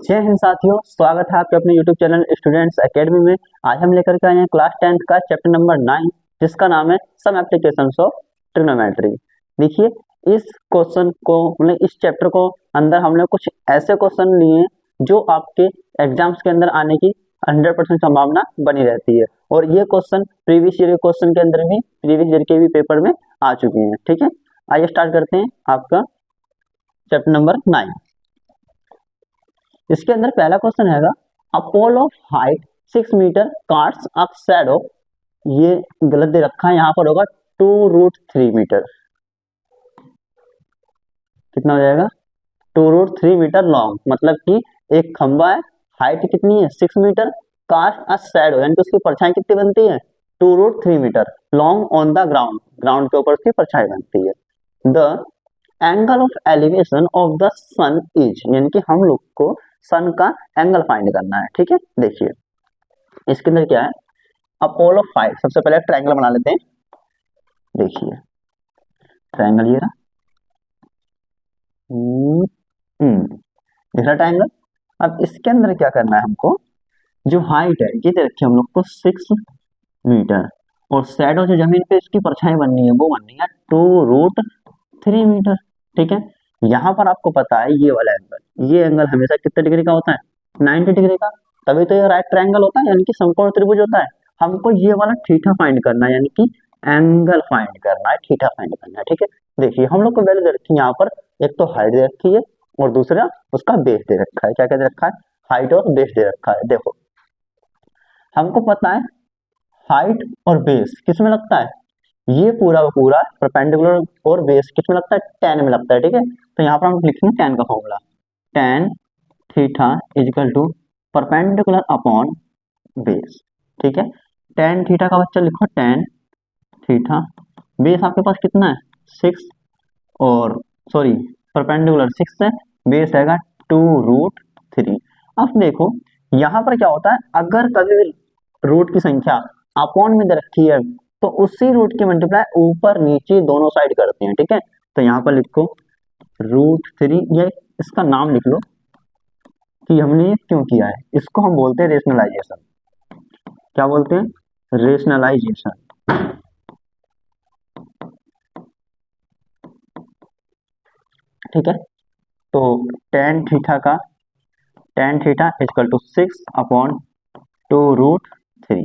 जय हिंद साथियों, स्वागत है आपके अपने YouTube चैनल स्टूडेंट्स एकेडमी में। आज हम लेकर के आए हैं क्लास 10th का चैप्टर नंबर 9, जिसका नाम है सम एप्लीकेशंस ऑफ ट्रिग्नोमेट्री। देखिए, इस क्वेश्चन को मतलब इस चैप्टर को अंदर हमने कुछ ऐसे क्वेश्चन लिए जो आपके एग्जाम्स के अंदर आने की 100% संभावना बनी रहती है, और ये क्वेश्चन प्रीवियस ईयर के क्वेश्चन के अंदर भी प्रीवियस ईयर के भी पेपर में आ चुके हैं। ठीक है, आइए स्टार्ट करते हैं आपका चैप्टर नंबर 9। इसके अंदर पहला क्वेश्चन हैगा, a pole of height 6 metre casts a shadow. ये गलत दे रखा है, यहाँ पर होगा 2√3 मीटर। कितना हो जाएगा? 2√3 मीटर लॉन्ग, मतलब कि एक खंबा है, हाइट कितनी है 6 मीटर, कास्ट अ शैडो यानी कि उसकी परछाई कितनी बनती है 2√3 metre long on the ground, ground के ऊपर उसकी परछाई बनती है। The angle of elevation of the sun is, यानी कि हम लोग को सन का एंगल फाइंड करना है। ठीक है, देखिए इसके अंदर क्या है, अपोलो 5। सबसे पहले ट्रायंगल बना लेते हैं। देखिए ट्रायंगल ये रहा, दिख रहा ट्रायंगल। अब इसके अंदर क्या करना है हमको, जो हाइट है ये दे रखी है हम लोग को 6 मीटर, और शैडो जो जमीन पे इसकी परछाई बननी है वो बननी है 2√3 मीटर। ठीक है, यहाँ पर आपको पता है ये वाला एंगल, ये एंगल हमेशा कितने डिग्री का होता है 90 डिग्री का, तभी तो ये राइट ट्रायंगल होता है, यानी कि समकोण त्रिभुज होता है। हमको ये वाला थीटा फाइंड करना है, यानी कि एंगल फाइंड करना है, थीटा फाइंड करना है। ठीक है, देखिए हम लोग को वैल्यू दे रखी है यहाँ पर, एक तो हाइट दे रखी है और दूसरा उसका बेस दे रखा है। क्या क्या दे रखा है? हाइट और बेस दे रखा है। देखो हमको पता है हाइट और बेस किस में लगता है, ये पूरा का पूरा परपेंडिकुलर, और बेस किस में लगता है tan में लगता है। ठीक है, तो यहाँ पर हम लिखेंगे tan का formula, tan theta equal to perpendicular upon base. ठीक है, tan थीटा का बच्चा लिखो tan थीटा, बेस आपके पास कितना है 6, और सॉरी परपेंडिकुलर 6 है, बेस रहेगा 2√3। अब देखो यहाँ पर क्या होता है, अगर कभी रूट की संख्या अपॉन में दे रखी है तो उसी रूट की मल्टीप्लाई ऊपर नीचे दोनों साइड करते हैं। ठीक है, तो यहाँ पर लिखो √3, या इसका नाम लिख लो कि हमने ये क्यों किया है। इसको हम बोलते हैं रेशनलाइजेशन। क्या बोलते हैं? रेशनलाइजेशन। ठीक है, तो tan theta equal to 6 upon 2√3।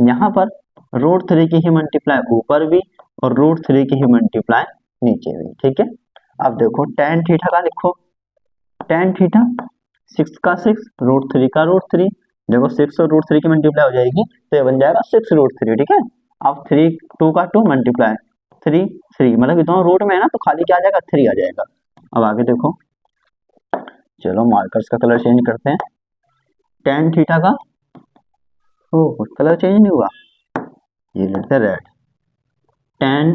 यहाँ पर √3 की ही मल्टीप्लाई ऊपर भी और √3 की ही मल्टीप्लाई नीचे भी। ठीक है, अब देखो tan थीटा का लिखो, tan थीटा 6 का 6, √3 का √3। देखो 6 और √3 की मल्टीप्लाई हो जाएगी तो ये बन जाएगा 6√3। ठीक है, अब 3 2 का 2 मल्टीप्लाई 3 3, मतलब कि दोनों रूट में है ना, तो खाली क्या आ जाएगा 3 आ जाएगा। अब आगे देखो, चलो मार्कर्स का कलर चेंज करते हैं। tan थीटा का कलर चेंज नहीं हुआ, ये लेते हैं red. tan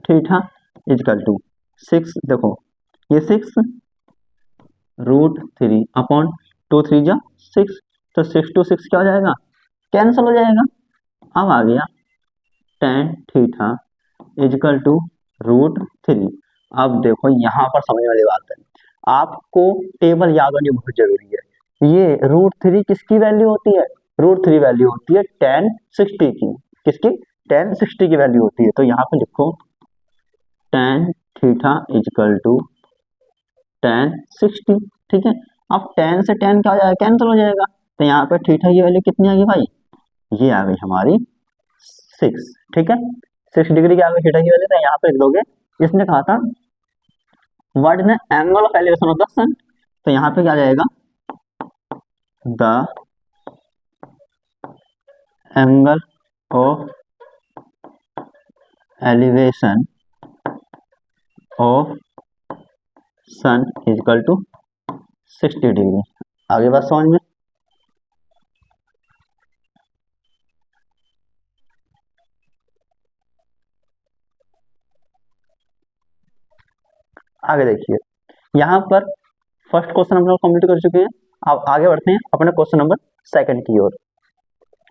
theta equal to 6, देखो ये 6 √3 अपॉन 2 3 जा 6, तो 6 to 6 क्या हो जाएगा, कैंसिल हो जाएगा। अब आ गया tan थीटा इजकल टू √3। अब देखो यहाँ पर समझने वाली बात है, आपको टेबल याद होनी बहुत जरूरी है। ये √3 किसकी वैल्यू होती है? √3 वैल्यू होती है tan 60 की। किसकी? tan 60 की वैल्यू होती है। तो यहाँ पे लिखो tan theta equal to tan 60। ठीक है, अब tan से tan क्या हो जाएगा, कैंसिल हो जाएगा। तो यहाँ पे थीटा की वैल्यू कितनी आ गई भाई, ये आ गई हमारी 6। ठीक है, 6 डिग्री की आ गई थीटा की वैल्यू। तो यहाँ पे लिख दोगे, इसने कहा था what is the angle of elevation of the sun, तो यहाँ पे क्या आ जाएगा, the angle of elevation of sun equal to 60 degree. आगे बात समझ में? आगे देखिए, यहाँ पर फर्स्ट क्वेश्चन हम लोग कंप्लीट कर चुके हैं। अब आगे बढ़ते हैं अपने क्वेश्चन नंबर 2 की ओर।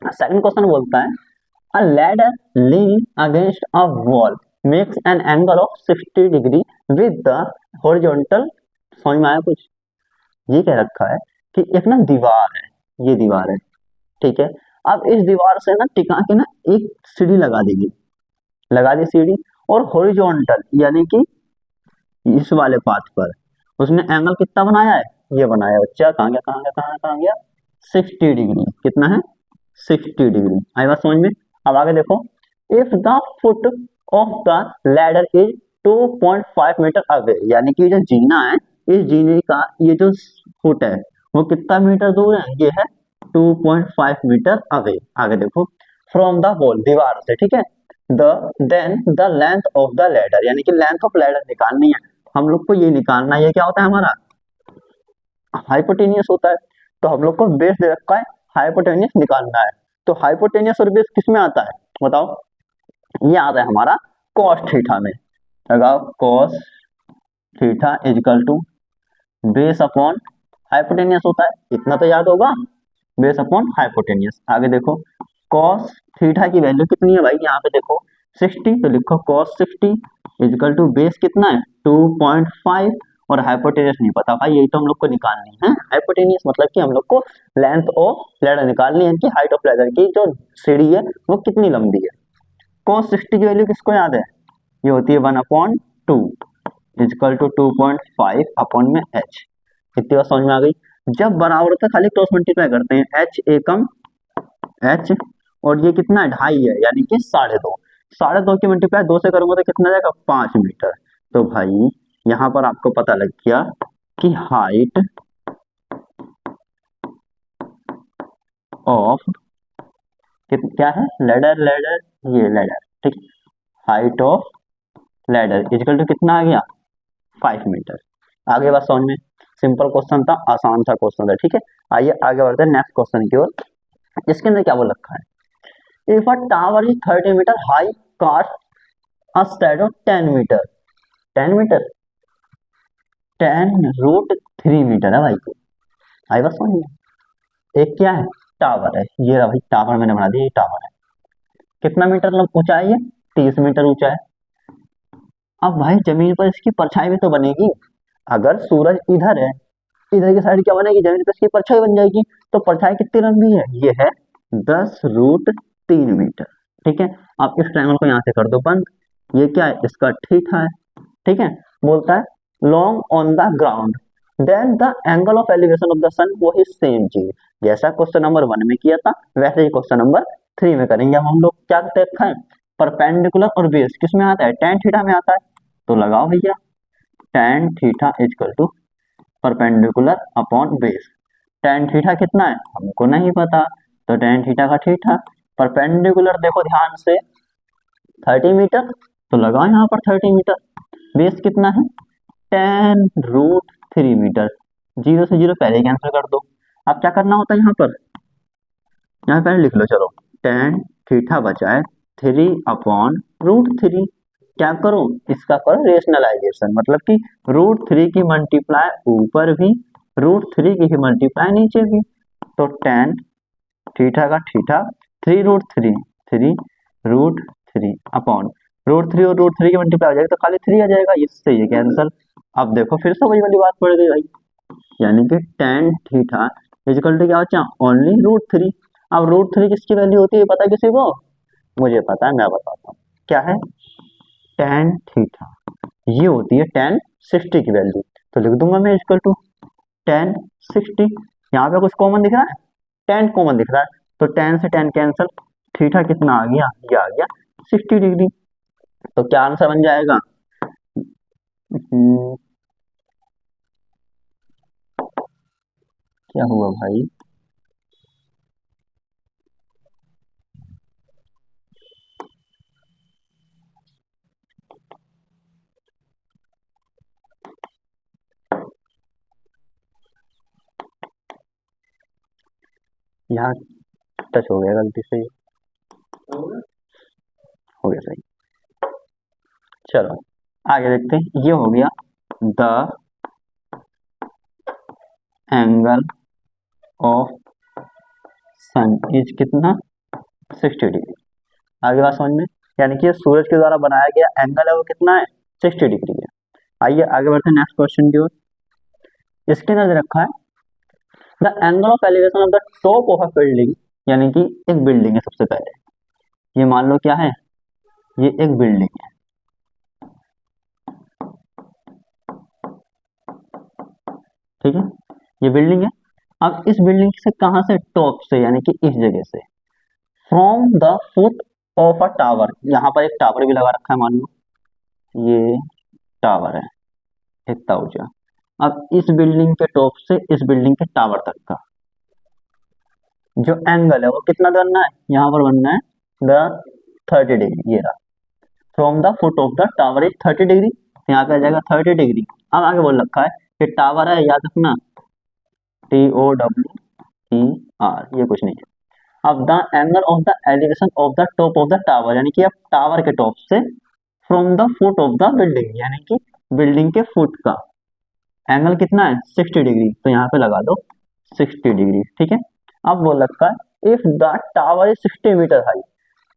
सेकंड क्वेश्चन बोलता है, अ ladder leaning against a wall makes an angle of 60 degree with the horizontal. समझ में आया कुछ? ये कह रखा है कि एक ना दीवार है, ये दीवार है, ठीक है। अब इस दीवार से ना टिका के ना एक सीढ़ी लगा देगी, लगा दी सीढ़ी, और हॉरिजॉन्टल यानी कि इस वाले पाथ पर उसने एंगल कितना बनाया है, ये बनाया बच्चा, कहाँ गया कहाँ गया कहाँ गया, 60 डिग्री। कितना है, 60 डिग्री। आई बात समझ में। अब आगे देखो, if the foot of the ladder is 2.5 metre away, यानी कि जो जीना है, इस जीने का ये जो फुट है वो कितना मीटर दूर है, ये है 2.5 मीटर अवे। आगे देखो, फ्रॉम द वॉल, दीवार से, ठीक है। The then the length of the ladder, यानी कि लेंथ ऑफ लैडर निकालनी है हम लोग को, ये निकालना है, ये क्या होता है हमारा, हाइपोटेनियस होता है। तो हम लोग को बेस दे रखा है, हाइपोटेनियस निकालना है। तो हाइपोटेनियस और बेस किस में आता है बताओ, ये आता है हमारा cos थीटा में। लगाओ cos theta equal to base upon hypotenuse होता है, इतना तो याद होगा, बेस अपॉन हाइपोटेनियस। आगे देखो, cos थीटा की वैल्यू कितनी है भाई, यहाँ पे देखो 60, तो लिखो cos 60 इजकल टू बेस कितना है 2.5, और हाइपोटेनियस नहीं पता भाई, यही तो हम लोग को निकालनी है। हाइपोटेनियस मतलब कि हम लोग को लेंथ ऑफ लैडर निकालनी है, कि हाइट ऑफ लैडर की जो सीढ़ी है वो कितनी लंबी है। cos 60 की वैल्यू किसको याद है, ये होती है 1/2 इजकल टू 2.5 अपॉन में h। इतनी बात समझ में आ गई। जब बराबर होता है खाली क्रॉस मल्टीप्लाई करते हैं, h एकम h, और ये कितना है 2.5 है, यानी कि 2.5, 2.5 की मल्टीप्लाई 2 से करूंगा तो कितना जाएगा 5 मीटर। तो भाई यहाँ पर आपको पता लग गया कि हाइट ऑफ क्या है, लैडर, ये लैडर, ठीक, height of ladder equal to कितना आ गया 5 मीटर। आगे बात समझ में, सिंपल क्वेश्चन था, आसान सा क्वेश्चन था, ठीक है। आइए आगे बढ़ते हैं नेक्स्ट क्वेश्चन की ओर। इसके अंदर क्या बोल रखा है, if a tower is 30 metre high, cast a shadow 10 metre, 10 metre, 10√3 metre है भाई। आई बात समझ में। एक क्या है, टावर है, ये रहा भाई टावर, मैंने बना दिया, ये टावर है। कितना मीटर ऊंचाई है, 30 मीटर ऊंचा है। अब भाई जमीन पर इसकी परछाई भी तो बनेगी, अगर सूरज इधर है, इधर की साइड क्या बनेगी, जमीन पर इसकी परछाई बन जाएगी। तो परछाई कितनी लंबी है, ये है 10√3 मीटर, ठीक है। आप इस ट्रायंगल को यहाँ से कर दो बंद, ये क्या है, इसका थीटा है, ठीक है। बोलता है long on the ground then the angle of elevation of the sun, वही सेम चीज जैसा क्वेश्चन नंबर 1 में किया था वैसे ही क्वेश्चन नंबर 3 में करेंगे। अब हम लोग क्या देखा है, परपेंडिकुलर और बेस किस में आता है, tan थीटा में आता है। तो लगाओ भैया tan theta equal to perpendicular upon base. tan theta कितना है हमको नहीं पता, तो tan थीटा का थीटा, परपेंडिकुलर देखो ध्यान से 30 मीटर, तो लगाओ यहाँ पर 30 मीटर। बेस कितना है 10√3 मीटर, 0 से 0 पहले कैंसिल कर दो। अब क्या करना होता है यहाँ पर, यहाँ पहले लिख लो, चलो tan थीटा बचाए 3/√3। क्या करो, इसका करो रेशनलाइजेशन, मतलब कि √3 की मल्टीप्लाई ऊपर भी, √3 की मल्टीप्लाई नीचे भी। तो tan थीटा का थीटा 3√3, 3√3 अपॉन √3, और √3 की मल्टीप्लाई हो जाएगी तो खाली 3 आ जाएगा, इससे ये कैंसल। अब देखो फिर से वही वाली बात पड़ गई भाई, यानी कि tan थीटा इजकल टू क्या बचा, ओनली √3। अब √3 किसकी वैल्यू होती है पता है किसी को, मुझे पता है, मैं बताता हूँ क्या है, tan थीटा ये होती है tan 60 की वैल्यू। तो लिख दूंगा मैं इजकल टू tan 60, यहाँ पे कुछ कॉमन दिख रहा है, tan कॉमन दिख रहा है, तो tan से tan कैंसल, थीटा कितना आ गया, ये आ गया 60 डिग्री। तो क्या आंसर बन जाएगा, क्या हुआ भाई, यहाँ टच हो गया गलती से, हो गया सही। चलो आगे देखते हैं, ये हो गया the angle of sun is कितना 60 डिग्री। आगे बात समझ में, यानी कि सूरज के द्वारा बनाया गया एंगल है वो कितना है 60 डिग्री है। आइए आगे बढ़ते हैं नेक्स्ट क्वेश्चन की ओर। इसके अंदर रखा है the angle of elevation of the top of a building, यानी कि एक बिल्डिंग है सबसे पहले, ये मान लो क्या है, ये एक बिल्डिंग है, ठीक है, ये बिल्डिंग है। अब इस बिल्डिंग से कहां से, टॉप से, यानी कि इस जगह से, from the foot of a tower, यहाँ पर एक टावर भी लगा रखा है मान लो, ये टावर है इतना ऊंचा। अब इस बिल्डिंग के टॉप से इस बिल्डिंग के टावर तक का जो एंगल है वो कितना बनना है, यहाँ पर बनना है द 30 डिग्री, ये रहा, from the foot of the tower is 30 degree, यहाँ पे आ जाएगा 30 डिग्री। अब आगे बोल रखा है कि टावर है, याद रखना TOWER, ये कुछ नहीं है। अब the angle of the elevation of the top of the tower, यानी कि अब टावर के टॉप से from the foot of the building, यानी कि बिल्डिंग के फुट का एंगल कितना है 60 डिग्री, तो यहाँ पे लगा दो 60 डिग्री, ठीक है। अब बोल रखा है if the tower is 60 metre high,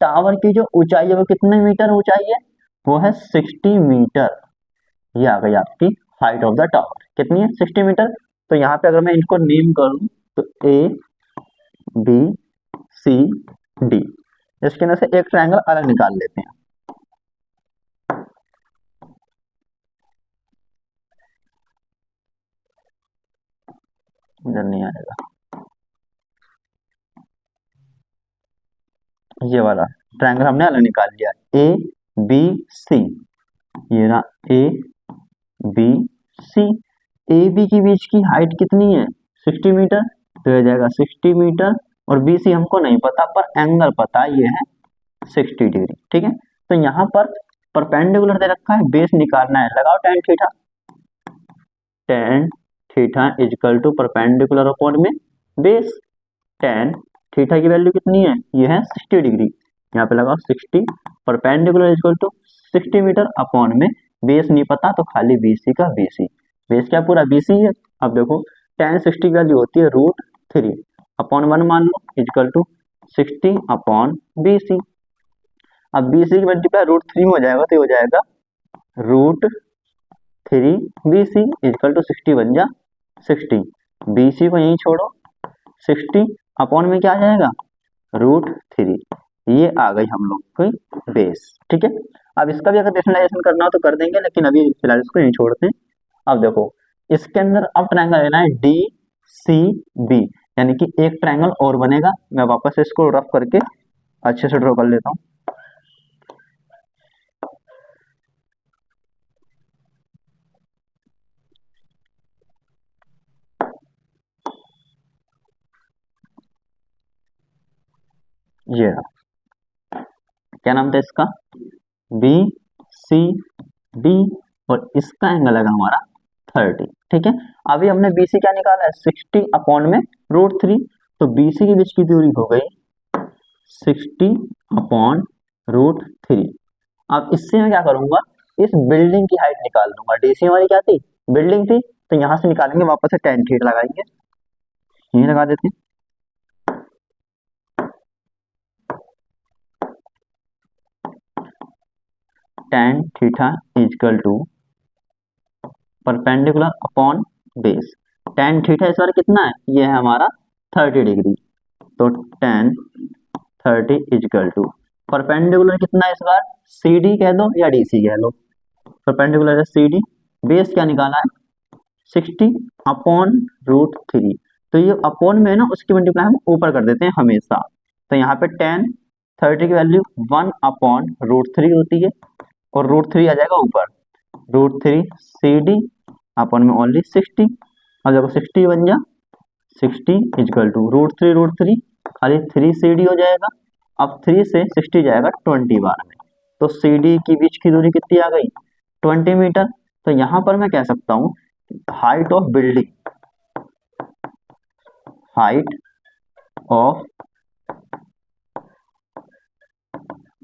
tower की जो ऊंचाई है वो कितने मीटर ऊंचाई है, वो है 60 मीटर। ये आ गई आपकी हाइट ऑफ द टावर, कितनी है 60 मीटर। तो यहाँ पे अगर मैं इनको नेम करूं तो ABCD, इसके अंदर से एक ट्रायंगल अलग निकाल लेते हैं। इधर नहीं आएगा, ये वाला ट्रायंगल हमने अलग निकाल लिया, ABC, ये रहा ABC। AB की बीच की हाइट कितनी है 60 मीटर, तो ये जाएगा 60 मीटर, और BC हमको नहीं पता पर एंगल पता है, ये है 60 डिग्री, ठीक है। तो यहाँ पर परपेंडिकुलर दे रखा है, बेस निकालना है, लगाओ tan theta, tan theta equal to perpendicular upon में बेस, tan थीटा की वैल्यू कितनी है, ये है 60 डिग्री, यहाँ पे लगाओ 60, perpendicular equal to 60 metre upon में बेस नहीं पता तो खाली BC का BC, बेस क्या पूरा BC है। अब देखो tan 60 की वैल्यू होती है √3 अपॉन 1 मान लो इजकल टू 60 अपॉन BC। अब BC की मल्टीप्लाई √3 में हो जाएगा तो हो जाएगा √3 BC इजकल टू 60 बन जा 60, BC को यहीं छोड़ो, 60 अपॉन में क्या आ जाएगा √3, ये आ गई हम लोग की बेस, ठीक है। अब इसका भी अगर रेशनलाइजेशन करना हो तो कर देंगे, लेकिन अभी फिलहाल इसको नहीं छोड़ते हैं। अब देखो इसके अंदर अब ट्रायंगल लेना है DCB, यानी कि एक ट्रायंगल और बनेगा। मैं वापस इसको रफ करके अच्छे से ड्रॉ कर लेता हूँ। ये क्या नाम था इसका, BCD, और इसका एंगल है हमारा 30, ठीक है। अभी हमने BC क्या निकाला है 60 अपॉन में √3, तो BC के बीच की दूरी हो गई 60 अपॉन √3। अब इससे मैं क्या करूंगा, इस बिल्डिंग की हाइट निकाल दूंगा, DC हमारी क्या थी बिल्डिंग थी, तो यहां से निकालेंगे वापस से tan थीटा लगाएंगे, यही लगा देते हैं, tan theta equal to perpendicular upon base. tan theta इस बार कितना है, ये है हमारा 30 डिग्री, तो tan 30 इजकल टू परपेंडिकुलर कितना है इस बार CD कह दो या DC कह लो, परपेंडिकुलर है CD, बेस क्या निकाला है 60 अपॉन √3, तो ये अपॉन में है ना, उसकी मल्टीप्लाई हम ऊपर कर देते हैं हमेशा, तो यहाँ पे tan 30 की वैल्यू 1 अपॉन √3 होती है, और √3 आ जाएगा ऊपर, √3 CD अपॉन में ओनली 60, अब देखो 60 बन जा 60 इजकल टू √3 खाली 3 CD हो जाएगा। अब 3 से 60 जाएगा 20 बार में, तो CD की बीच की दूरी कितनी आ गई 20 मीटर। तो यहाँ पर मैं कह सकता हूँ height of building, height of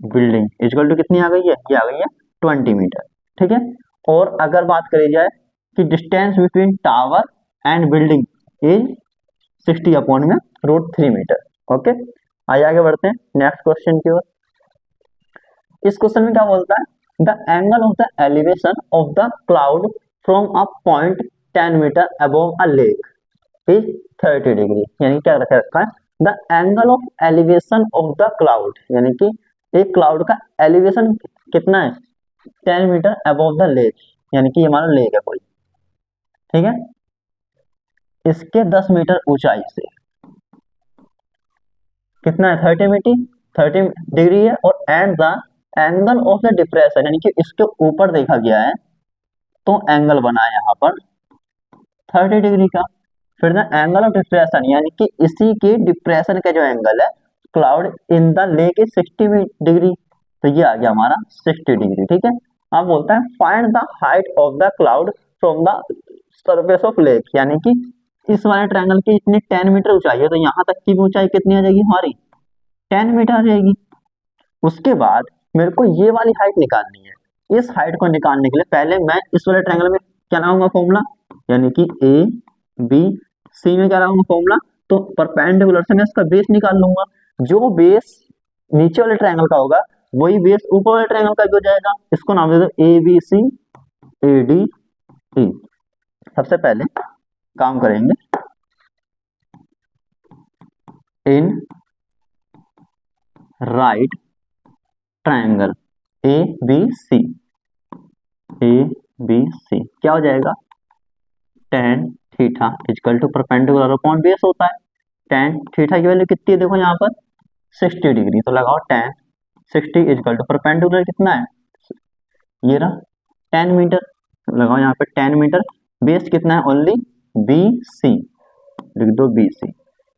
building equal to कितनी आ गई है, ये आ गई है 20 मीटर, ठीक है। और अगर बात करी जाए कि distance between tower and building is 60 upon में √3 मीटर, ओके। आइए आगे बढ़ते हैं नेक्स्ट क्वेश्चन की ओर। इस क्वेश्चन में क्या बोलता है, the angle of the elevation of the cloud from a point 10 metre above a lake, is 30 degree, यानी क्या रखा है, the angle of elevation of the cloud, यानी कि एक क्लाउड का एलिवेशन कितना है, 10 मीटर अबव द लेक, यानी कि हमारा लेक है कोई, ठीक है, इसके 10 मीटर ऊंचाई से कितना है, 30 डिग्री है, और and the angle of the depression, यानी कि इसके ऊपर देखा गया है तो एंगल बना है यहाँ पर 30 डिग्री का। फिर द एंगल ऑफ डिप्रेशन, यानी कि इसी के डिप्रेशन का जो एंगल है cloud in the lake is 60 degree, तो ये आ गया हमारा 60 डिग्री, ठीक है। अब बोलता है find the height of the cloud from the surface of lake, यानी कि इस वाले ट्रायंगल की इतनी 10 मीटर ऊंचाई है, तो यहाँ तक की भी ऊंचाई कितनी आ जाएगी हमारी, 10 मीटर आ जाएगी। उसके बाद मेरे को ये वाली हाइट निकालनी है, इस हाइट को निकालने के लिए पहले मैं इस वाले ट्रायंगल में क्या लाऊंगा फॉर्मूला, यानी कि ए बी सी में क्या लाऊंगा फॉर्मूला, तो परपेंडिकुलर से मैं इसका बेस निकाल लूंगा, जो बेस नीचे वाले ट्रायंगल का होगा वही बेस ऊपर वाले ट्रायंगल का भी हो जाएगा, इसको नाम दे दो A B C A D ई। सबसे पहले काम करेंगे in right triangle A B C, A B C क्या हो जाएगा, tan theta equal to perpendicular upon base होता है, tan थीटा की वैल्यू कितनी है देखो यहाँ पर 60 डिग्री, तो लगाओ tan 60 इक्वल टू परपेंडिकुलर कितना है, ये रहा 10 मीटर, लगाओ यहाँ पे 10 मीटर, बेस कितना है ओनली बी सी, लिख दो बी सी,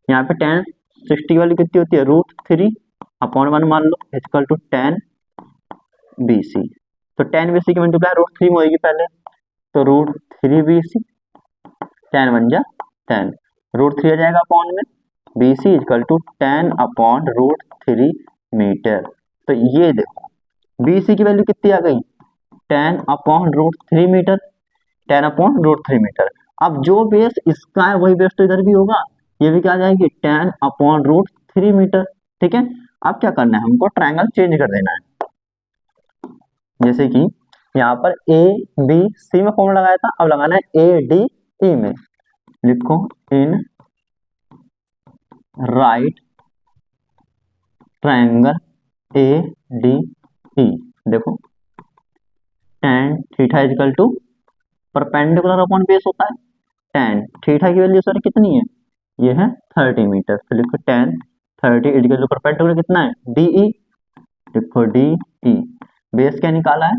यहाँ पे tan 60 की वैल्यू कितनी होती है √3 अपॉन 1 मान लो equal to tan B C, तो tan बी सी की मल्टीप्लाई √3 में होगी पहले, तो √3 बी सी, tan बन जा 10, √3 आ जाएगा अपॉन में, B C equal to 10 upon √3 metre, तो ये देखो बी सी की वैल्यू कितनी आ गई 10 अपॉन √3 मीटर, 10 अपॉन √3 मीटर। अब जो बेस इसका है वही बेस तो इधर भी होगा, ये भी क्या आ जाएगी 10 अपॉन √3 मीटर, ठीक है। अब क्या करना है हमको ट्रायंगल चेंज कर देना है, जैसे कि यहाँ पर ए बी सी में फॉर्मूला लगाया था, अब लगाना है ए डी ई में, लिखो in right triangle A D E, देखो tan theta equal to perpendicular upon base होता है, tan थीटा की वैल्यू सर कितनी है, ये है 30 मीटर, तो लिखो tan 30 इक्वल टू परपेंडिकुलर कितना है डी ई, लिखो डी ई, बेस क्या निकाला है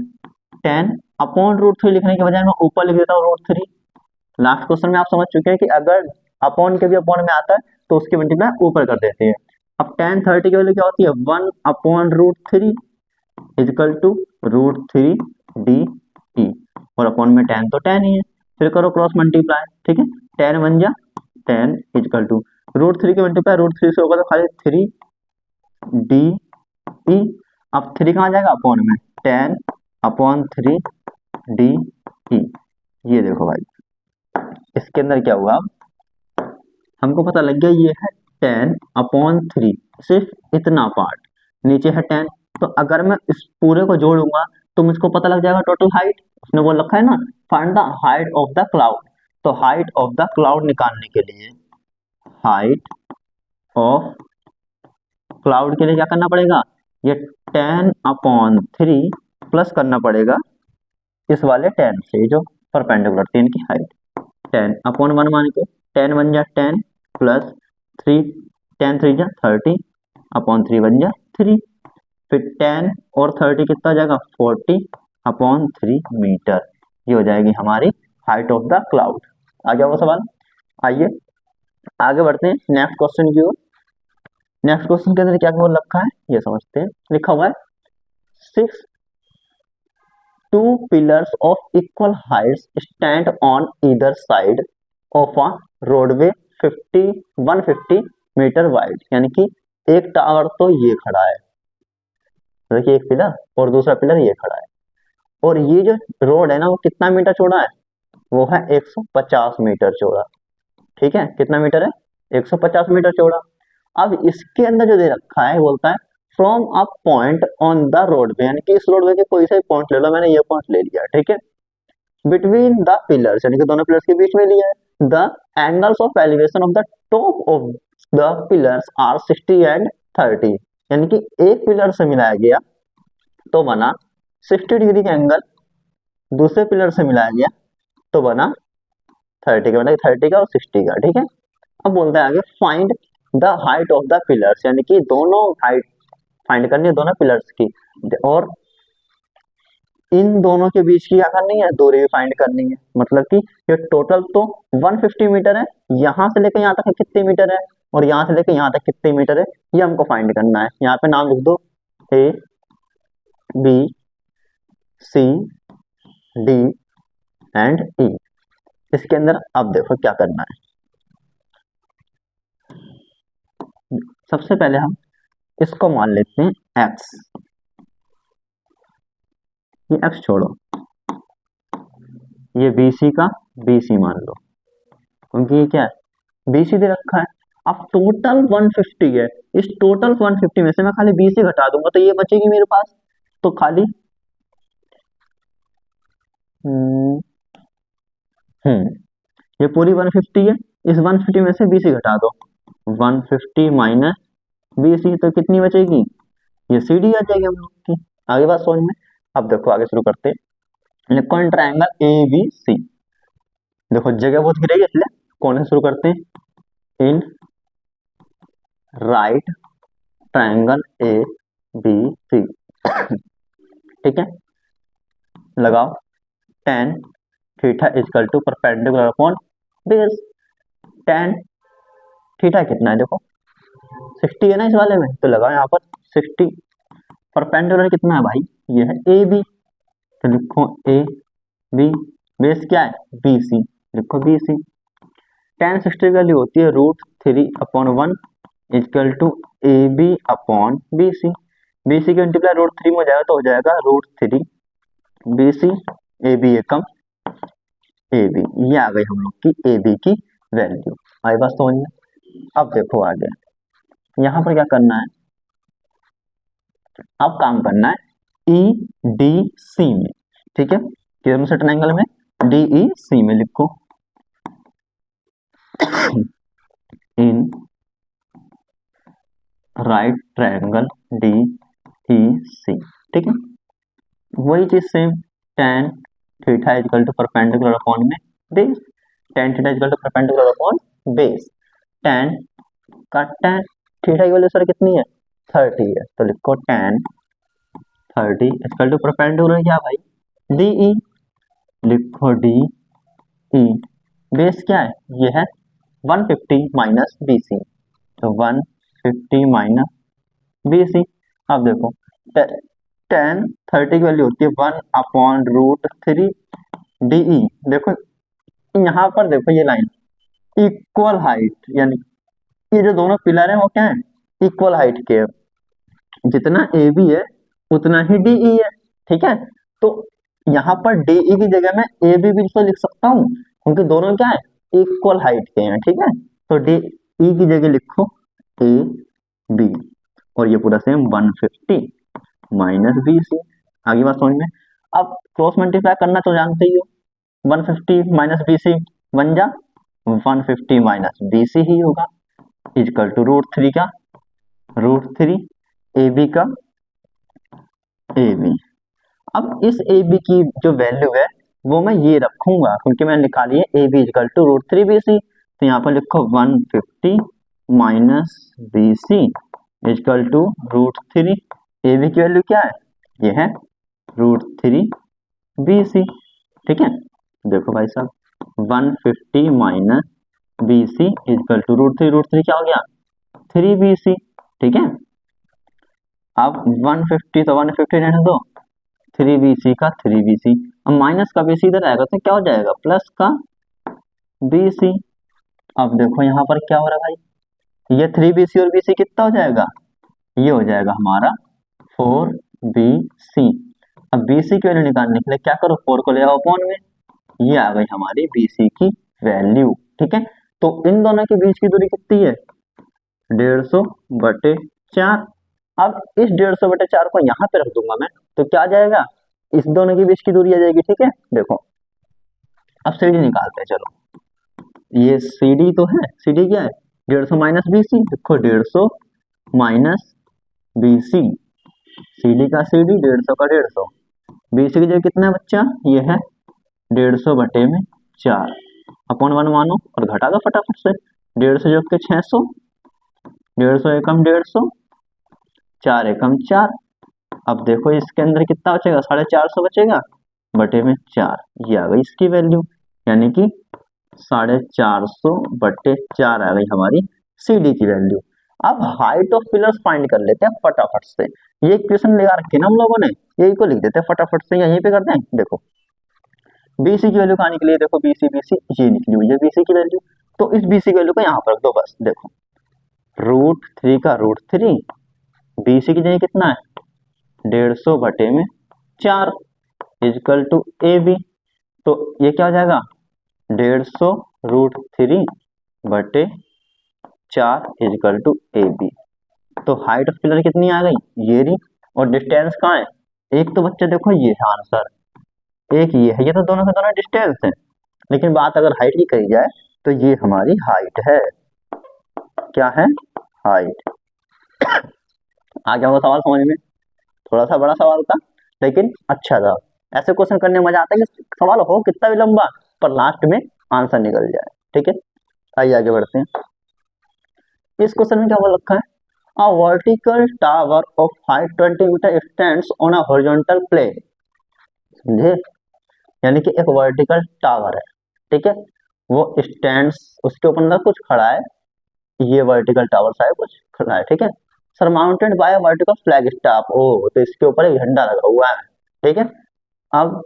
10 अपॉन √3 लिखने के बजाय मैं ऊपर लिख देता हूँ √3, लास्ट क्वेश्चन में आप समझ चुके हैं कि अगर अपॉन के भी अपॉन में आता है तो उसकी मल्टीप्लाई ऊपर कर देते हैं। अब tan 30 की वैल्यू क्या होती है 1 upon √3 equal to √3 D E, और अपॉन में tan तो tan ही है, फिर करो क्रॉस मल्टीप्लाई, ठीक है, tan बन जा 10 इक्वल टू √3 की मल्टीप्लाई √3 से होगा तो खाली 3 डी ई, अब 3 कहाँ जाएगा अपॉन में 10 अपॉन 3 डी ई, ये देखो भाई इसके अंदर क्या हुआ, हमको पता लग गया ये है 10 अपॉन 3, सिर्फ इतना पार्ट, नीचे है 10, तो अगर मैं इस पूरे को जोड़ूंगा तो मुझको पता लग जाएगा टोटल हाइट, उसने वो रखा है ना find the height of the cloud, तो हाइट ऑफ द क्लाउड निकालने के लिए हाइट ऑफ क्लाउड के लिए क्या करना पड़ेगा, ये 10 अपॉन 3 प्लस करना पड़ेगा इस वाले 10 से जो परपेंडिकुलर थी इनकी हाइट, 10 अपॉन 1 मान के 10 बन जा 10 प्लस 3, 10 3 जा 30 अपॉन 3 बन जा 3, फिर 10 और 30 कितना हो जाएगा 40 अपॉन 3 मीटर, ये हो जाएगी हमारी हाइट ऑफ द क्लाउड। आ गया वो सवाल, आइए आगे बढ़ते हैं नेक्स्ट क्वेश्चन की ओर। नेक्स्ट क्वेश्चन के अंदर क्या बोल रखा है ये समझते हैं, लिखा हुआ है 6 2 pillars of equal heights stand on either side of a roadway 150 metre wide, यानी कि एक टावर तो ये खड़ा है, देखिए एक पिलर और दूसरा पिलर ये खड़ा है, और ये जो रोड है ना वो कितना मीटर चौड़ा है, वो है 150 मीटर चौड़ा, ठीक है, कितना मीटर है 150 मीटर चौड़ा। अब इसके अंदर जो दे रखा है बोलता है from a point on the roadway, यानी कि इस रोडवे के कोई सा पॉइंट ले लो, मैंने ये पॉइंट ले लिया, ठीक है, बिटवीन द पिलर्स यानी कि दोनों पिलर्स के बीच में लिया है, the angles of elevation of the top of the pillars are 60 and 30, यानी कि एक पिलर से मिलाया गया तो बना 60 डिग्री का एंगल, दूसरे पिलर से मिलाया गया तो बना 30 का, मतलब 30 का और 60 का। ठीक है, अब बोलते हैं आगे find the height of the pillars, यानी कि दोनों हाइट फाइंड करनी है दोनों पिलर्स की, और इन दोनों के बीच की क्या करनी है, दूरी भी फाइंड करनी है। मतलब कि ये टोटल तो 150 मीटर है, यहाँ से लेकर यहाँ तक कितने मीटर है और यहाँ से लेकर यहाँ तक कितने मीटर है, ये हमको फाइंड करना है। यहाँ पे नाम लिख दो A B C D and E. इसके अंदर अब देखो क्या करना है। सबसे पहले हम इसको मान लेते हैं एक्स, ये एक्स छोड़ो, ये बीसी का बीसी मान लो, क्योंकि ये क्या है बीसी दे रखा है। अब टोटल 150 है, इस टोटल 150 में से मैं खाली बीसी घटा दूंगा तो ये बचेगी मेरे पास, तो खाली ये पूरी 150 है, इस 150 में से बीसी घटा दो, 150 माइनस बीसी तो कितनी बचेगी, ये सीडी आ जाएगी हम लोग की। आगे बात समझ में। अब देखो आगे शुरू करते हैं। कौन ट्रायंगल ए बी सी, देखो जगह बहुत गिरेगी इसलिए कौन से शुरू करते हैं। In right triangle A B C, ठीक है, लगाओ tan theta equal to perpendicular upon base. tan theta कितना है देखो 60 है ना इस वाले में, तो लगाओ यहाँ पर 60, परपेंडिकुलर कितना है भाई, ये है ए बी, तो लिखो ए बी, बेस क्या है बी सी, लिखो बी सी। tan 60 वैल्यू होती है √3/1 equal to A B upon B C. B C का मल्टीप्लाई √3 में हो जाएगा तो हो जाएगा √3 B C, A B Ekam A B, ये आ गई हम लोग की ए बी की वैल्यू। आई बात समझ में। अब देखो आगे यहाँ पर क्या करना है, अब काम करना है ई डी सी में, ठीक है, किधर से ट्रायंगल में डी ई सी में लिखो in right triangle D E C, ठीक है, वही चीज same tan theta equal to perpendicular upon में base, tan theta equal to perpendicular upon base, tan का tan थीटा की वैल्यू सर कितनी है 30 है, तो लिखो tan 30 इक्वल टू परपेंडिकुलर क्या भाई डी ई, लिखो डी ई, बेस क्या है ये है 150 माइनस बी सी, तो 150 माइनस बी सी। अब देखो tan 30 की वैल्यू होती है 1/√3 डी ई। देखो यहाँ पर देखो ये लाइन इक्वल हाइट, यानी ये जो दोनों पिलर है वो क्या है इक्वल हाइट के, जितना ए बी है उतना ही डी ई है, ठीक है। तो यहाँ पर डी ई की जगह मैं ए बी भी तो लिख सकता हूँ, क्योंकि दोनों क्या है इक्वल हाइट के हैं, ठीक है। तो डी ई की जगह लिखो ए बी, और ये पूरा सेम 150 माइनस बी सी। आगे बात समझ में। अब क्रॉस मल्टीप्लाई करना तो जानते ही हो, 150 माइनस बी सी बन जा 150 माइनस बी सी ही होगा, इक्वल टू √3 का √3 ए बी का ए बी। अब इस ए बी की जो वैल्यू है वो मैं ये रखूंगा, क्योंकि मैंने निकाली है A B equal to √3 B C, तो यहाँ पर लिखो 150 minus B C equal to √3, A B की वैल्यू क्या है ये है √3 बी सी, ठीक है। देखो भाई साहब 150 minus B C equal to √3 क्या हो गया 3 बी सी, ठीक है। अब 150 तो 150 रहने दो, 3 बी सी का 3 बी सी, अब माइनस का बी सी इधर आएगा तो क्या हो जाएगा प्लस का बी सी। अब देखो यहाँ पर क्या हो रहा है भाई, ये 3 बी सी और बी सी कितना हो जाएगा, ये हो जाएगा हमारा 4 बी सी। अब बी सी की वैल्यू निकालने के लिए क्या करो 4 को ले आओ अपॉन में, ये आ गई हमारी बी सी की वैल्यू, ठीक है। तो इन दोनों के बीच की दूरी कितनी है 150/4। अब इस 150/4 को यहाँ पे रख दूंगा मैं, तो क्या आ जाएगा इस दोनों के बीच की दूरी आ जाएगी, ठीक है। देखो अब सीधी निकालते हैं, चलो ये सी डी तो है, सी डी क्या है 150 माइनस बी सी, देखो 150 minus B C, C D का सी डी 150 का 150, बी सी की जगह कितना है बच्चा, ये है 150 बटे में 4 अपॉन 1 मानो और घटा दो फटाफट से, 150 जोड़ के 600, 150 एकम 150, 4 एकम 4। अब देखो इसके अंदर कितना बचेगा, 450 बचेगा बटे में 4, ये आ गई इसकी वैल्यू, यानी कि 450 बटे 4 आ गई हमारी सी डी की वैल्यू। अब हाइट ऑफ पिलर्स फाइंड कर लेते हैं फटाफट से, ये इक्वेशन लगा रखी है ना हम लोगों ने, यही को लिख देते हैं फटाफट से, यहीं पे करते हैं। देखो बीसी की वैल्यू कहाँ निकली है, देखो बीसी बीसी ये निकली हुई है बीसी की वैल्यू, तो इस बीसी की वैल्यू को यहाँ पर रख दो बस। देखो √3 का √3, बीसी की जगह कितना है 150 बटे में 4 इजकल टू ए बी, तो ये क्या हो जाएगा 150 √3 बटे 4 इजकल टू ए बी। तो हाइट ऑफ पिलर कितनी आ गई, ये रही, और डिस्टेंस कहाँ है, एक तो बच्चा देखो ये है आंसर, एक ये है, ये तो दोनों से दोनों डिस्टेंस है, लेकिन बात अगर हाइट की करी जाए तो ये हमारी हाइट है, क्या है हाइट। आ गया वो सवाल समझ में, थोड़ा सा बड़ा सवाल था लेकिन अच्छा था, ऐसे क्वेश्चन करने में मजा आता है कि सवाल हो कितना भी लंबा पर लास्ट में आंसर निकल जाए। ठीक है, आइए आगे बढ़ते हैं। इस क्वेश्चन में क्या बोल रखा है, a vertical tower of height 20 metre stands on a horizontal plane, समझे, यानी कि एक वर्टिकल टावर है, ठीक है, वो स्टैंड्स उसके ऊपर ना कुछ खड़ा है, ये वर्टिकल टावर सा है कुछ खड़ा है, ठीक है, surmounted by vertical flag staff, ओ तो इसके ऊपर एक झंडा लगा हुआ है, ठीक है। अब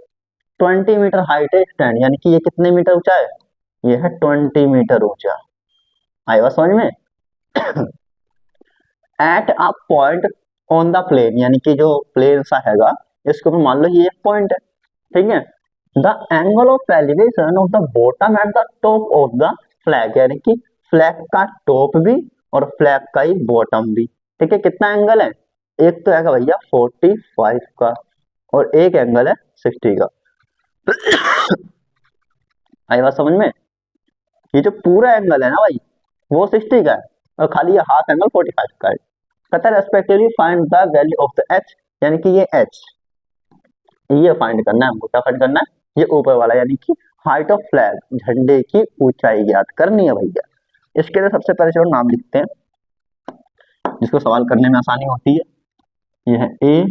20 मीटर हाइट है स्टैंड, यानी कि ये कितने मीटर ऊंचा है, ये है 20 मीटर ऊंचा, आएगा समझ में। At a point on the plane, यानी कि जो प्लेन सा हैगा इसके ऊपर मान लो ये एक पॉइंट है, ठीक है, the angle of elevation of the bottom and the top of the flag, यानी कि फ्लैग का टॉप भी और फ्लैग का ही बॉटम भी, ठीक है, कितना एंगल है, एक तो है भैया 45 का और एक एंगल है 60 का। आई बात समझ में, ये जो पूरा एंगल है ना भाई वो 60 का है और खाली ये हाफ एंगल 45 का है। कहता है respectively find the value of the H, यानी कि ये एच ये फाइंड करना है हमको, क्या फाइंड करना है, ये ऊपर वाला, यानी कि हाइट ऑफ फ्लैग, झंडे की ऊंचाई ज्ञात करनी है भैया। इसके लिए सबसे पहले चलो नाम लिखते हैं जिसको सवाल करने में आसानी होती है, ये है ए,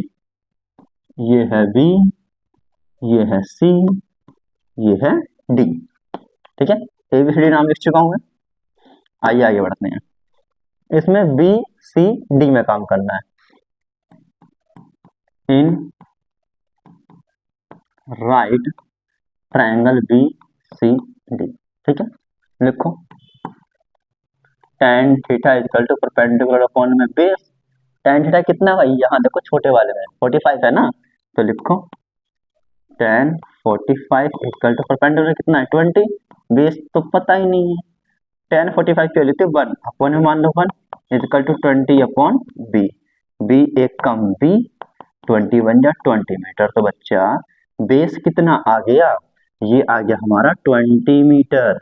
ये है बी, ये है सी, ये है डी, ठीक है, ABCD नाम लिख चुका हूं मैं। आइए आगे बढ़ते हैं, इसमें बी सी डी में काम करना है, in right triangle B C D, ठीक है, लिखो tan theta equal to perpendicular upon में बेस, tan थीटा कितना भाई, यहाँ देखो छोटे वाले में 45 है ना, तो लिखो tan 45 इक्वल टू परपेंडिकुलर कितना है 20, बेस तो पता ही नहीं है, tan 45 की वैल्यू थी 1 अपॉन में मान लो 1 equal to 20 upon B, B एक कम बी, 20 बन जा 20 मीटर, तो बच्चा बेस कितना आ गया, ये आ गया हमारा 20 मीटर।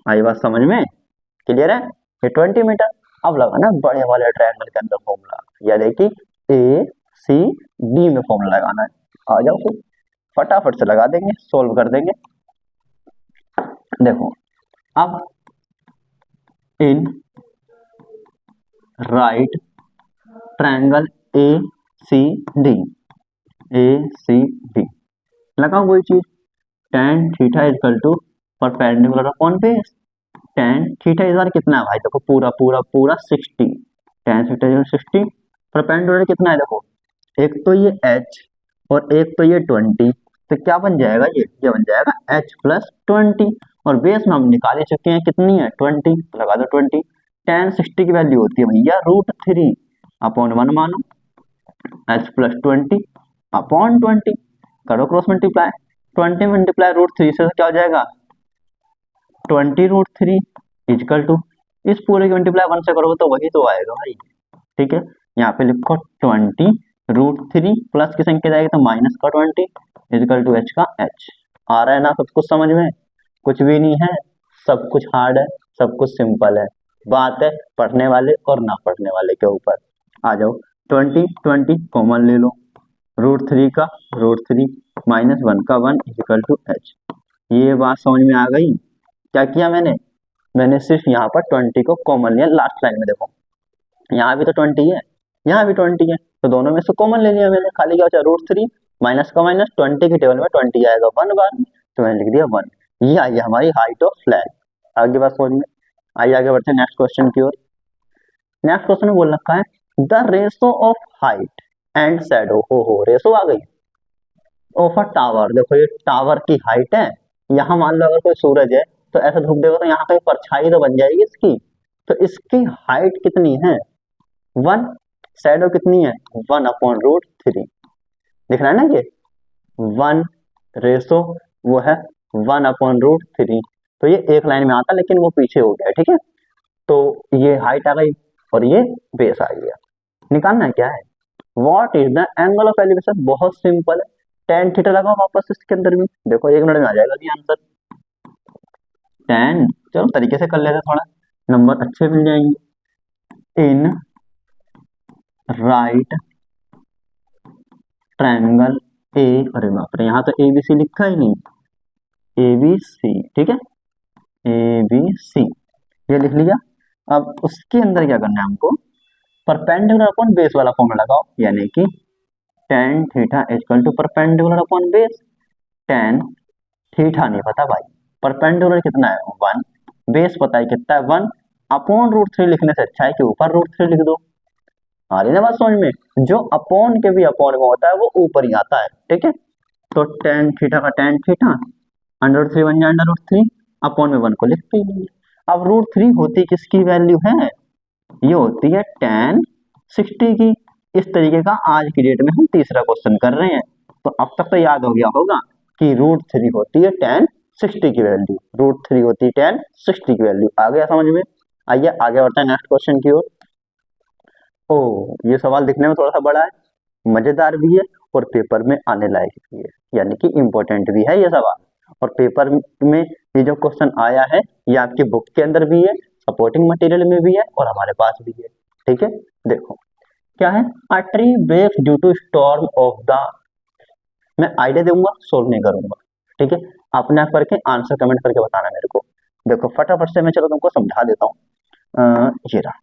आई बात समझ में, क्लियर है, ये 20 मीटर। अब लगाना बड़े वाले ट्रायंगल के अंदर फॉर्मूला, यानी कि ए सी डी में फॉर्मूला लगाना है, आ जाओ फिर फटाफट से लगा देंगे, सोल्व कर देंगे। देखो अब in right triangle A C D, A C D लगाओ वही चीज, tan theta equal to perpendicular upon base, tan theta इस बार कितना है भाई, देखो पूरा पूरा पूरा 60, tan थीटा 60, परपेंडिकुलर कितना है देखो, एक तो ये h और एक तो ये 20, तो क्या बन जाएगा, ये बन जाएगा h प्लस 20, और बेस में हम निकाल चुके हैं कितनी है 20, तो लगा दो 20, tan 60 की वैल्यू होती है भैया √3 अपॉन 1 मानो, h प्लस 20 अपॉन 20, करो क्रॉस मल्टीप्लाई, 20 मल्टीप्लाई √3 से क्या हो जाएगा 20 √3 इक्वल टू, इस पूरे की मल्टीप्लाई 1 से करोगे तो वही तो आएगा भाई, ठीक है, यहाँ पे लिखो 20 √3 प्लस की संख्या जाएगी तो माइनस का 20 इक्वल टू h का h, आ रहा है ना सब कुछ समझ में, कुछ भी नहीं है, सब कुछ हार्ड है, सब कुछ सिंपल है। बात है पढ़ने वाले और ना पढ़ने वाले के ऊपर। आ जाओ, 20 कॉमन ले लो, √3 का √3 -1 का 1 इक्वल टू h। ये बात समझ में आ गई? क्या किया मैंने सिर्फ यहाँ पर 20 को कॉमन लिया। लास्ट लाइन में देखो, यहाँ भी तो 20 है, यहाँ भी 20 है, तो दोनों में से कॉमन ले लिया मैंने। खाली क्या बचा, √3 माइनस का माइनस, 20 की टेबल में 20 आएगा 1 बार में, तो मैंने लिख दिया 1। ये आई हमारी हाइट ऑफ फ्लैग। आगे बात समझ में। आइए आगे बढ़ते हैं नेक्स्ट क्वेश्चन की ओर। नेक्स्ट क्वेश्चन में बोल रखा है the ratio of height and shadow. हो रेशो आ गई ऑफ अ टावर। देखो ये टावर की हाइट है, यहाँ मान लो अगर कोई सूरज है तो ऐसा धूप देगा तो यहाँ कहीं परछाई तो बन जाएगी इसकी, तो इसकी हाइट कितनी है 1, शैडो कितनी है 1/√3। दिख रहा है ना ये 1 रेशो वो है 1/√3। तो ये एक लाइन में आता लेकिन वो पीछे हो गया, ठीक है। तो ये हाइट आ गई और ये बेस आ गया। निकालना क्या है, what is the angle of elevation. बहुत सिंपल है, tan थीटा लगाओ वापस इसके अंदर भी, देखो 1 मिनट में आ जाएगा जी आंसर। tan, चलो तरीके से कर लेते थोड़ा, नंबर अच्छे मिल जाएंगे। इन राइट ट्रायंगल ए, अरे बाप रे यहाँ तो ABC लिखा ही नहीं, ABC, ठीक है, ABC ये लिख लिया। अब उसके अंदर क्या करना है हमको, परपेंडिकुलर अपॉन बेस वाला फॉर्मूला लगाओ, यानी कि tan theta equal to perpendicular upon base. tan theta नहीं पता भाई, परपेंडिकुलर कितना है 1, बेस पता है कितना है 1, अपॉन√3 लिखने से अच्छा है कि ऊपर √3 लिख दो। आ रही ना बात समझ में, जो अपॉन के भी अपॉन में होता है वो ऊपर ही आता है, ठीक है। तो tan थीटा का tan थीटा √3 बन जाए √3, अपॉन में 1 को लिखते ही। अब √3 होती किसकी वैल्यू है, ये होती है tan 60 की। इस तरीके का आज की डेट में हम तीसरा क्वेश्चन कर रहे हैं। तो अब तक तो याद हो गया होगा कि √3 होती है tan 60 की वैल्यू, √3 होती है tan 60 की वैल्यू। आ गया समझ में? आइए आगे बढ़ते हैं नेक्स्ट क्वेश्चन की ओर। ओ, ये सवाल दिखने में थोड़ा सा बड़ा है, मजेदार भी है और पेपर में आने लायक भी है, यानी कि इम्पोर्टेंट भी है ये सवाल। और पेपर में ये जो क्वेश्चन आया है ये आपकी बुक के अंदर भी है, सपोर्टिंग मटेरियल में भी है और हमारे पास भी है, ठीक है। देखो क्या है, a tree breaks due to storm of the, मैं आइडिया दूंगा, सोल्व नहीं करूंगा, ठीक है। अपने आप करके आंसर कमेंट करके बताना मेरे को। देखो फटाफट से मैं चलो तुमको समझा देता हूँ। ये रहा,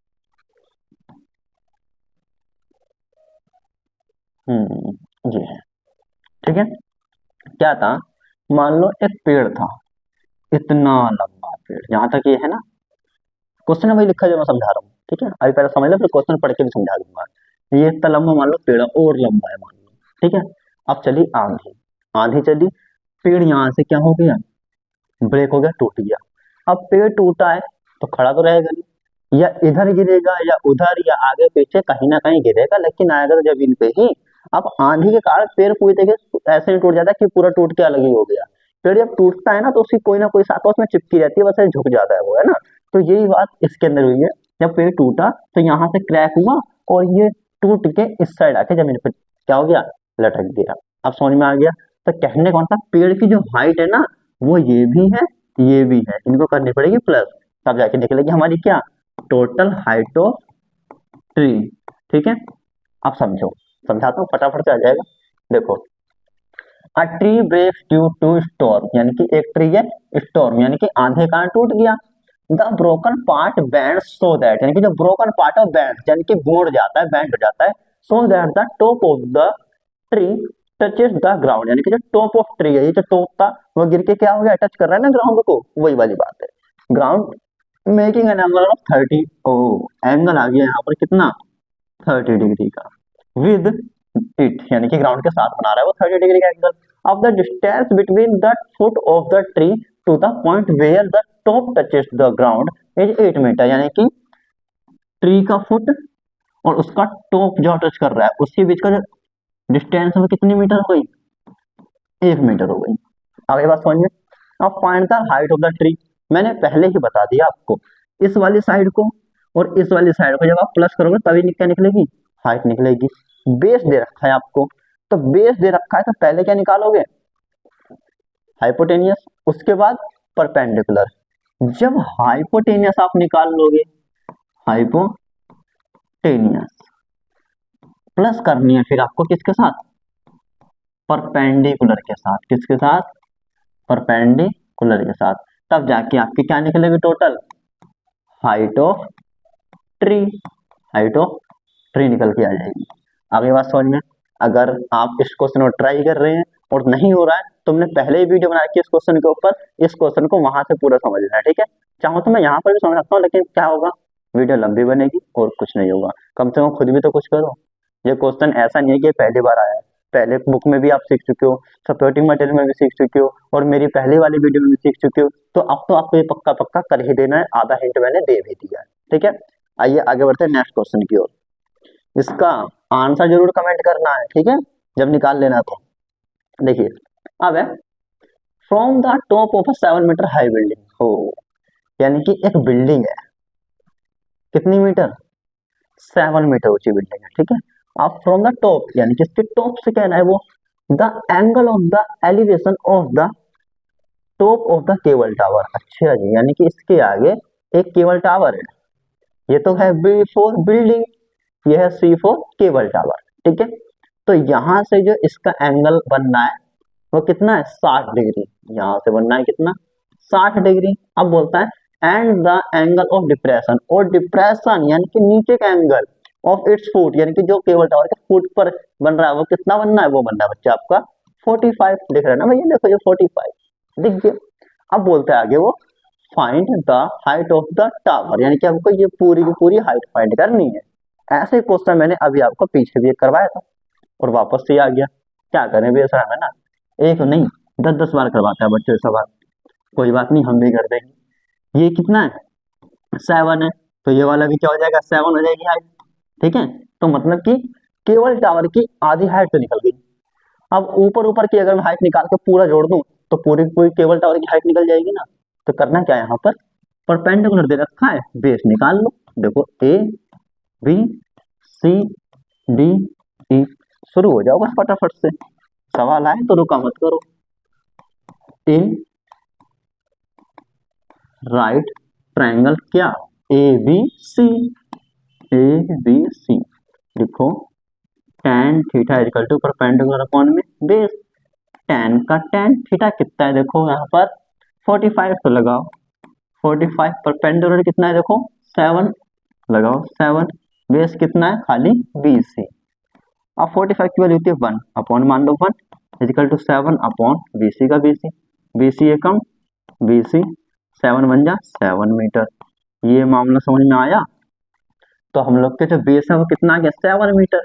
ये है, ठीक है। क्या था, मान लो एक पेड़ था, इतना लंबा पेड़, यहाँ तक ये है ना, क्वेश्चन में वही लिखा है जो मैं समझा रहा हूँ, ठीक है। अभी पहले समझ लो फिर क्वेश्चन पढ़ के भी समझा दूंगा। ये इतना लंबा मान लो पेड़ है, और लंबा है मान लो, ठीक है। अब चली आंधी, आंधी चली, पेड़ यहाँ से क्या हो गया, ब्रेक हो गया, टूट गया। अब पेड़ टूटा है तो खड़ा तो रहेगा नहीं, या इधर गिरेगा या उधर या आगे पीछे कहीं ना कहीं गिरेगा, लेकिन आएगा तो जमीन पे ही। अब आंधी के कारण पेड़ पूरी तरीके ऐसे नहीं टूट जाता कि पूरा टूट के अलग ही हो गया। पेड़ जब टूटता है ना तो उसकी कोई ना कोई शाखा उसमें चिपकी रहती है, बस ऐसे झुक जाता है वो, है ना। तो यही बात इसके अंदर हुई है, जब पेड़ टूटा तो यहाँ से क्रैक हुआ और ये टूट के इस साइड आके जमीन पर क्या हो गया, लटक गया। अब समझ में आ गया। तो कहने कौन सा, पेड़ की जो हाइट है ना वो ये भी है ये भी है, इनको करनी पड़ेगी प्लस, तब जाके निकलेगी हमारी क्या, टोटल हाइट ऑफ ट्री, ठीक है। अब समझो, समझाता हूँ फटाफट से आ जाएगा। देखो, a tree breaks due to storm, यानी कि एक ट्री है, स्टॉर्म यानी कि आंधी कारण टूट गया। The broken part band so that, यानी कि जो ब्रोकन पार्ट ऑफ बैंड यानी कि मोड़ जाता है, बैंड हो जाता है, so that the top of the tree touches the ground, यानी कि जो टॉप ऑफ ट्री है, ये जो टॉप था वो गिर के क्या हो गया, टच कर रहा है ना ग्राउंड को, वही वाली बात है। Ground making an angle of 30, ओ एंगल आ गया यहाँ पर कितना 30 डिग्री का, विद इट यानी कि ग्राउंड के साथ बना रहा है वो 30 डिग्री का एंगल। अब the distance between the foot of the tree to the point where the top touches the ground is 8 metre, यानी कि ट्री का फुट और उसका टॉप जो टच कर रहा है उसके बीच का जो डिस्टेंस है वो कितनी मीटर हो गई, 1 मीटर हो गई। आगे बात समझ में। अब find the height of the tree, मैंने पहले ही बता दिया आपको, इस वाली साइड को और इस वाली साइड को जब आप प्लस करोगे तभी क्या निकलेगी, हाइट निकलेगी। बेस दे रखा है आपको, तो बेस दे रखा है तो पहले क्या निकालोगे, हाइपोटेनियस, उसके बाद परपेंडिकुलर, जब हाइपोटेनियस आप निकाल लोगे, हाइपोटेनियस प्लस करनी है फिर आपको किसके साथ, परपेंडिकुलर के साथ, किसके साथ, परपेंडिकुलर के साथ, तब जाके आपकी क्या निकलेगी total, height of tree, height of tree निकल के आ जाएगी। आगे बात समझ में। अगर आप इस क्वेश्चन को ट्राई कर रहे हैं और नहीं हो रहा है, तुमने पहले ही वीडियो बना रखी है इस क्वेश्चन के ऊपर, इस क्वेश्चन को वहां से पूरा समझ लेना है, ठीक है। चाहो तो मैं यहाँ पर भी समझ सकता हूँ, लेकिन क्या होगा, वीडियो लंबी बनेगी और कुछ नहीं होगा। कम से कम खुद भी तो कुछ करो। ये क्वेश्चन ऐसा नहीं है कि पहली बार आया है, पहले बुक में भी आप सीख चुके हो, सपोर्टिंग मटेरियल में भी सीख चुके हो, और मेरी पहली वाली वीडियो में भी सीख चुके हो, तो अब तो आपको ये पक्का पक्का कर ही देना है, आधा हिंट मैंने दे भी दिया है, ठीक है। आइए आगे बढ़ते हैं नेक्स्ट क्वेश्चन की ओर। इसका आंसर जरूर कमेंट करना है, ठीक है, जब निकाल लेना तो। देखिए अब है, from the top of a 7 metre high building, हो यानी कि एक बिल्डिंग है, कितनी मीटर, 7 मीटर ऊंची बिल्डिंग है, ठीक है। अब फ्रॉम द टॉप यानी कि इसके टॉप से कहना है वो, the angle of the elevation of the top of the cable tower. अच्छा जी, यानी कि इसके आगे एक केबल टावर है, ये तो है बी फॉर बिल्डिंग, ये है सी फॉर केबल टावर, ठीक है। तो यहां से जो इसका एंगल बनना है वो कितना है, 60 डिग्री, यहां से बनना है कितना, 60 डिग्री। अब बोलता है and the angle of depression, और डिप्रेशन यानी कि नीचे का एंगल ऑफ इट्स फुट, यानी कि जो केबल टावर के फुट पर बन रहा है वो कितना बनना है, वो बनना है बच्चा आपका 45, दिख रहा है ना भैया, देखो ये 45 दिख गया। अब बोलते हैं आगे वो, find the height of the tower, यानी कि आपको ये पूरी की पूरी हाइट फाइंड करनी है। ऐसे क्वेश्चन मैंने अभी आपको पीछे भी एक करवाया था और वापस से आ गया, क्या करें बेसर है ना, एक नहीं 10-10 बार करवाता है बच्चों से सवाल। कोई बात नहीं, हम भी कर देंगे। ये कितना है, 7 है, तो ये वाला भी क्या हो जाएगा, 7 हो जाएगी हाइट, ठीक है। तो मतलब कि केवल टावर की आधी हाइट तो निकल गई। अब ऊपर ऊपर की अगर मैं हाइट निकाल के पूरा जोड़ दूं तो पूरी पूरी केबल टावर की हाइट निकल जाएगी ना। तो करना क्या है, यहाँ पर परपेंडिकुलर दे रखा है, बेस निकाल लो। देखो ए बी सी डी ई, शुरू हो जाओ बस फटाफट से, सवाल आए तो रुका मत करो। इन राइट ट्रायंगल क्या, ए B C, A B C लिखो, tan theta equal to perpendicular upon में बेस, tan का tan थीटा कितना है, देखो यहाँ पर 45, तो लगाओ 45, परपेंडिकुलर कितना है देखो 7, लगाओ 7, बेस कितना है खाली BC। अब 45 की वैल्यू होती है 1 अपॉन, मान लो 1 इक्वल टू 7 अपॉन BC का BC, BC एकम BC 7 बन जा 7 मीटर। ये मामला समझ में आया। तो हम लोग के जो बेस है वो कितना आ गया, 7 मीटर,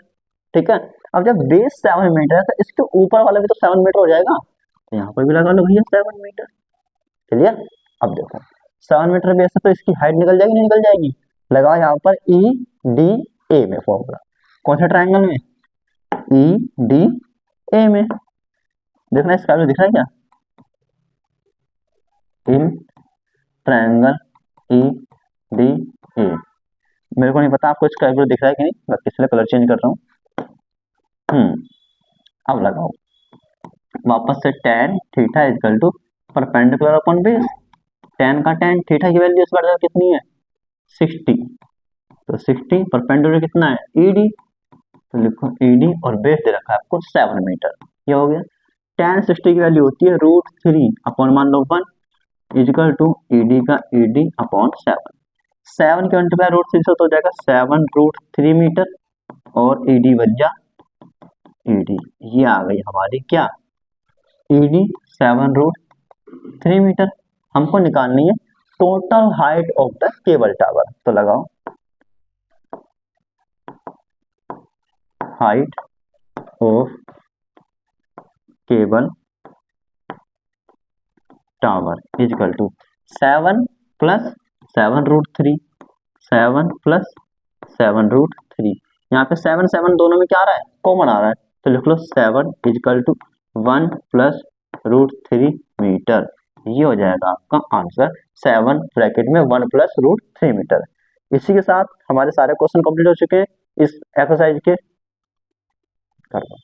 ठीक है। अब जब बेस 7 मीटर है तो इसके ऊपर वाला भी तो 7 मीटर हो जाएगा, तो यहाँ पर भी लगा लो भैया 7 मीटर, क्लियर। अब देखो 7 मीटर बेस है तो इसकी हाइट निकल जाएगी, नहीं निकल जाएगी, लगाओ यहाँ पर EDA में फॉर्मूला, कौन से ट्रायंगल में, EDA में, देखना इसका भी दिख रहा है क्या, इन ट्रायंगल EDA, मेरे को नहीं पता आपको इसका दिख रहा है कि नहीं, मैं इसलिए कलर चेंज कर रहा हूँ। अब लगाओ वापस से tan theta equal to perpendicular upon base, tan का tan थीटा की वैल्यू इस बार कितनी है 60, तो 60 परपेंडिकुलर कितना है ED, तो लिखो ED और बेस दे रखा है आपको 7 मीटर, ये हो गया। tan 60 की वैल्यू होती है √3 अपॉन मान लो 1 इक्वल टू ED का ED अपॉन 7, 7 के मल्टीप्लाई √3 से तो हो जाएगा 7 √3 मीटर, और ED बन जा ED, ये आ गई हमारी क्या ED 7 √3 मीटर। हमको निकालनी है total height of the cable tower, तो लगाओ height of cable tower equal to 7 plus 7 √3, 7 plus 7 √3, यहाँ पे 7 7 दोनों में क्या आ रहा है, कॉमन आ रहा है, तो लिख लो 7 इक्वल टू 1 प्लस √3 मीटर, ये हो जाएगा आपका आंसर, 7 ब्रैकेट में 1 प्लस √3 मीटर। इसी के साथ हमारे सारे क्वेश्चन कंप्लीट हो चुके हैं इस एक्सरसाइज के, कर दो।